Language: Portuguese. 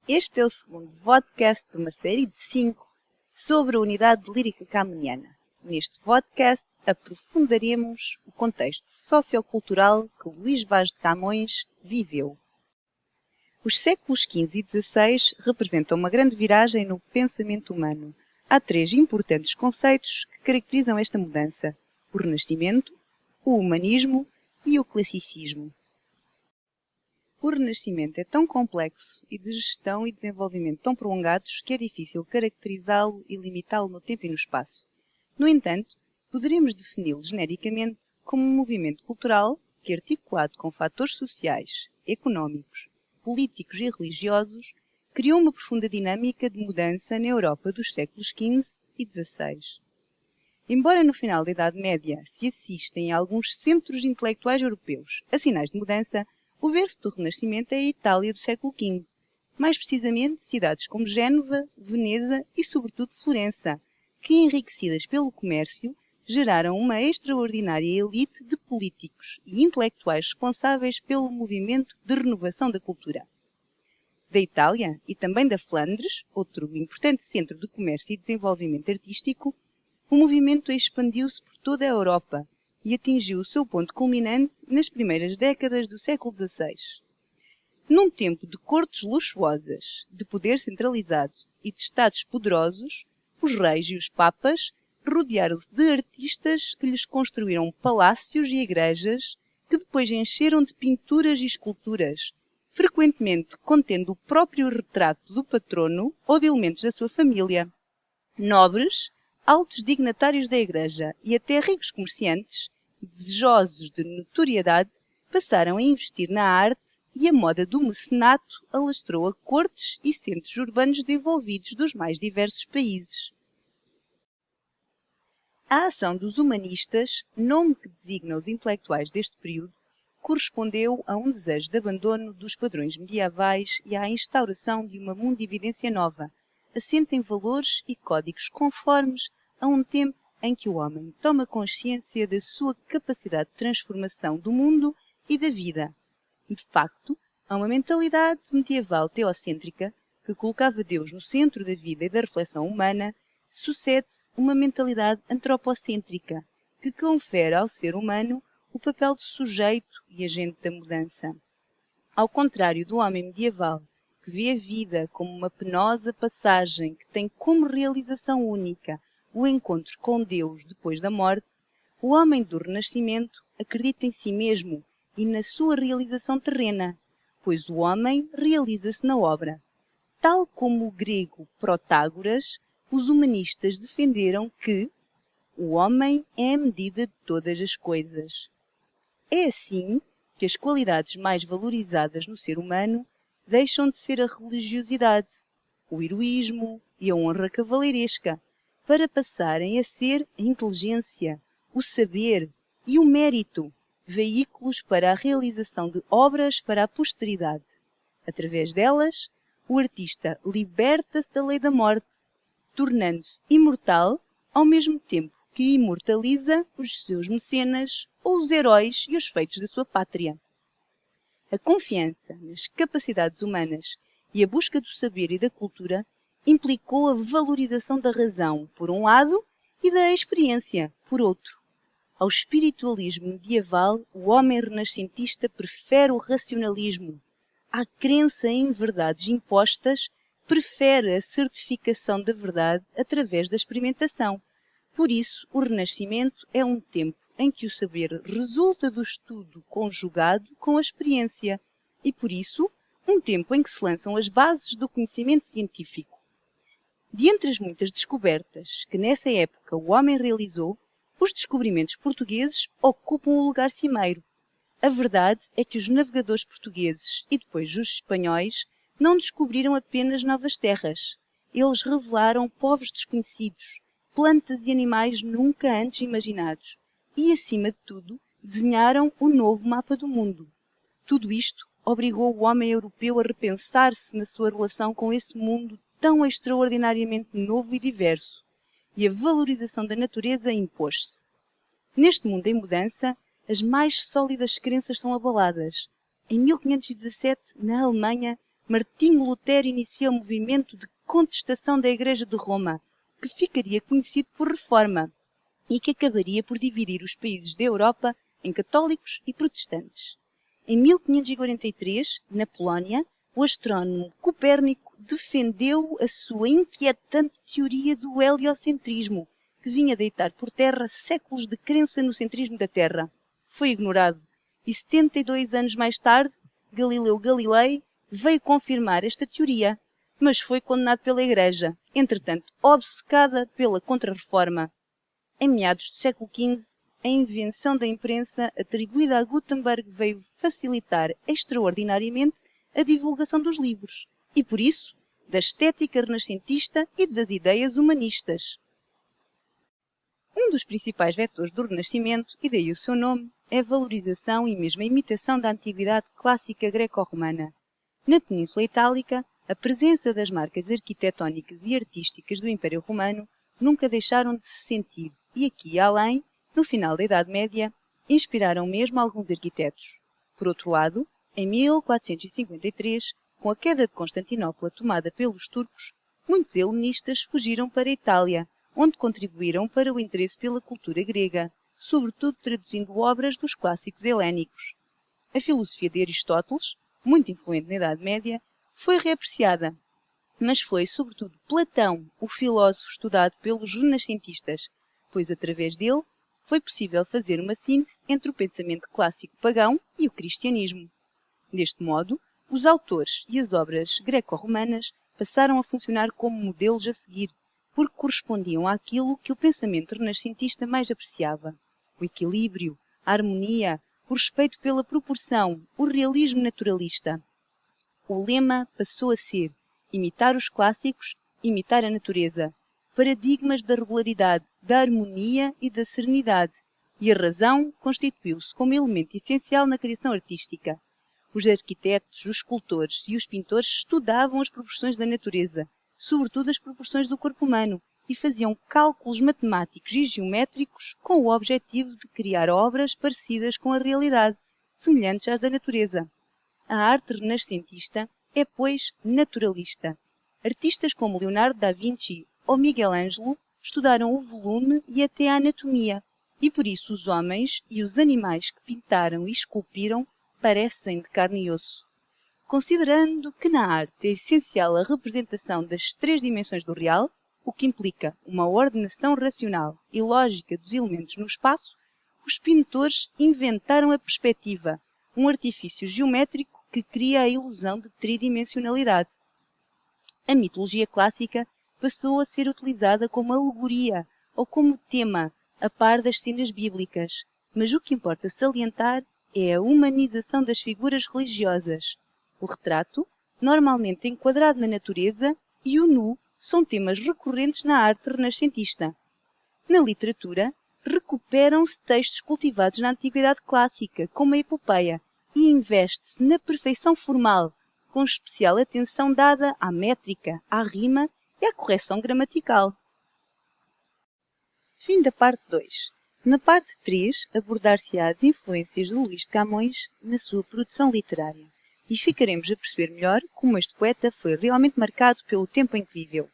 Este é o segundo vodcast de uma série de 5 sobre a unidade lírica camoniana. Neste vodcast aprofundaremos o contexto sociocultural que Luís Vaz de Camões viveu. Os séculos XV e XVI representam uma grande viragem no pensamento humano. Há 3 importantes conceitos que caracterizam esta mudança: o Renascimento, o Humanismo e o Classicismo. O Renascimento é tão complexo e de gestão e desenvolvimento tão prolongados que é difícil caracterizá-lo e limitá-lo no tempo e no espaço. No entanto, poderemos defini-lo genericamente como um movimento cultural que, articulado com fatores sociais, económicos, políticos e religiosos, criou uma profunda dinâmica de mudança na Europa dos séculos XV e XVI. Embora no final da Idade Média se assistem a alguns centros intelectuais europeus a sinais de mudança, o berço do Renascimento é a Itália do século XV, mais precisamente cidades como Génova, Veneza e sobretudo Florença, que, enriquecidas pelo comércio, geraram uma extraordinária elite de políticos e intelectuais responsáveis pelo movimento de renovação da cultura. Da Itália e também da Flandres, outro importante centro de comércio e desenvolvimento artístico, o movimento expandiu-se por toda a Europa e atingiu o seu ponto culminante nas primeiras décadas do século XVI. Num tempo de cortes luxuosas, de poder centralizado e de estados poderosos, os reis e os papas rodearam-se de artistas que lhes construíram palácios e igrejas que depois encheram de pinturas e esculturas, frequentemente contendo o próprio retrato do patrono ou de elementos da sua família. Nobres, altos dignatários da igreja e até ricos comerciantes, desejosos de notoriedade, passaram a investir na arte e a moda do mecenato alastrou a cortes e centros urbanos desenvolvidos dos mais diversos países. A ação dos humanistas, nome que designa os intelectuais deste período, correspondeu a um desejo de abandono dos padrões medievais e à instauração de uma mundividência nova, assente em valores e códigos conformes a um tempo em que o homem toma consciência da sua capacidade de transformação do mundo e da vida. De facto, há uma mentalidade medieval teocêntrica que colocava Deus no centro da vida e da reflexão humana, sucede-se uma mentalidade antropocêntrica que confere ao ser humano o papel de sujeito e agente da mudança. Ao contrário do homem medieval, que vê a vida como uma penosa passagem que tem como realização única o encontro com Deus depois da morte, o homem do Renascimento acredita em si mesmo e na sua realização terrena, pois o homem realiza-se na obra. Tal como o grego Protágoras, os humanistas defenderam que o homem é a medida de todas as coisas. É assim que as qualidades mais valorizadas no ser humano deixam de ser a religiosidade, o heroísmo e a honra cavaleiresca, para passarem a ser a inteligência, o saber e o mérito, veículos para a realização de obras para a posteridade. Através delas, o artista liberta-se da lei da morte, tornando-se imortal ao mesmo tempo que imortaliza os seus mecenas ou os heróis e os feitos da sua pátria. A confiança nas capacidades humanas e a busca do saber e da cultura implicou a valorização da razão, por um lado, e da experiência, por outro. Ao espiritualismo medieval, o homem renascentista prefere o racionalismo. À crença em verdades impostas, prefere a certificação da verdade através da experimentação. Por isso, o Renascimento é um tempo em que o saber resulta do estudo conjugado com a experiência e, por isso, um tempo em que se lançam as bases do conhecimento científico. De entre as muitas descobertas que nessa época o homem realizou, os descobrimentos portugueses ocupam o lugar cimeiro. A verdade é que os navegadores portugueses e depois os espanhóis não descobriram apenas novas terras. Eles revelaram povos desconhecidos, plantas e animais nunca antes imaginados e, acima de tudo, desenharam o novo mapa do mundo. Tudo isto obrigou o homem europeu a repensar-se na sua relação com esse mundo tão extraordinariamente novo e diverso, e a valorização da natureza impôs-se. Neste mundo em mudança, as mais sólidas crenças são abaladas. Em 1517, na Alemanha, Martinho Lutero inicia o movimento de contestação da Igreja de Roma, que ficaria conhecido por Reforma, e que acabaria por dividir os países da Europa em católicos e protestantes. Em 1543, na Polónia, o astrónomo Copérnico defendeu a sua inquietante teoria do heliocentrismo, que vinha deitar por terra séculos de crença no centrismo da Terra. Foi ignorado, e 72 anos mais tarde, Galileu Galilei veio confirmar esta teoria, mas foi condenado pela Igreja, entretanto obcecada pela Contra-Reforma. Em meados do século XV, a invenção da imprensa atribuída a Gutenberg veio facilitar extraordinariamente a divulgação dos livros e, por isso, da estética renascentista e das ideias humanistas. Um dos principais vetores do Renascimento, e daí o seu nome, é a valorização e mesmo a imitação da antiguidade clássica greco-romana. Na Península Itálica, a presença das marcas arquitetónicas e artísticas do Império Romano nunca deixaram de se sentir e aqui e além, no final da Idade Média, inspiraram mesmo alguns arquitetos. Por outro lado, em 1453, com a queda de Constantinopla tomada pelos turcos, muitos helenistas fugiram para a Itália, onde contribuíram para o interesse pela cultura grega, sobretudo traduzindo obras dos clássicos helénicos. A filosofia de Aristóteles, muito influente na Idade Média, foi reapreciada, mas foi, sobretudo, Platão, o filósofo estudado pelos renascentistas, pois através dele foi possível fazer uma síntese entre o pensamento clássico pagão e o cristianismo. Deste modo, os autores e as obras greco-romanas passaram a funcionar como modelos a seguir, porque correspondiam àquilo que o pensamento renascentista mais apreciava: o equilíbrio, a harmonia, o respeito pela proporção, o realismo naturalista. O lema passou a ser: imitar os clássicos, imitar a natureza, paradigmas da regularidade, da harmonia e da serenidade, e a razão constituiu-se como elemento essencial na criação artística. Os arquitetos, os escultores e os pintores estudavam as proporções da natureza, sobretudo as proporções do corpo humano, e faziam cálculos matemáticos e geométricos com o objetivo de criar obras parecidas com a realidade, semelhantes às da natureza. A arte renascentista é, pois, naturalista. Artistas como Leonardo da Vinci ou Miguel Ângelo estudaram o volume e até a anatomia, e por isso os homens e os animais que pintaram e esculpiram parecem de carne e osso. Considerando que na arte é essencial a representação das três dimensões do real, o que implica uma ordenação racional e lógica dos elementos no espaço, os pintores inventaram a perspectiva, um artifício geométrico que cria a ilusão de tridimensionalidade. A mitologia clássica passou a ser utilizada como alegoria ou como tema, a par das cenas bíblicas, mas o que importa salientar é a humanização das figuras religiosas. O retrato, normalmente enquadrado na natureza, e o nu são temas recorrentes na arte renascentista. Na literatura, recuperam-se textos cultivados na Antiguidade Clássica, como a epopeia, e investe-se na perfeição formal, com especial atenção dada à métrica, à rima e à correção gramatical. Fim da parte 2. Na parte 3, abordar-se-á as influências de Luís de Camões na sua produção literária, e ficaremos a perceber melhor como este poeta foi realmente marcado pelo tempo em que viveu.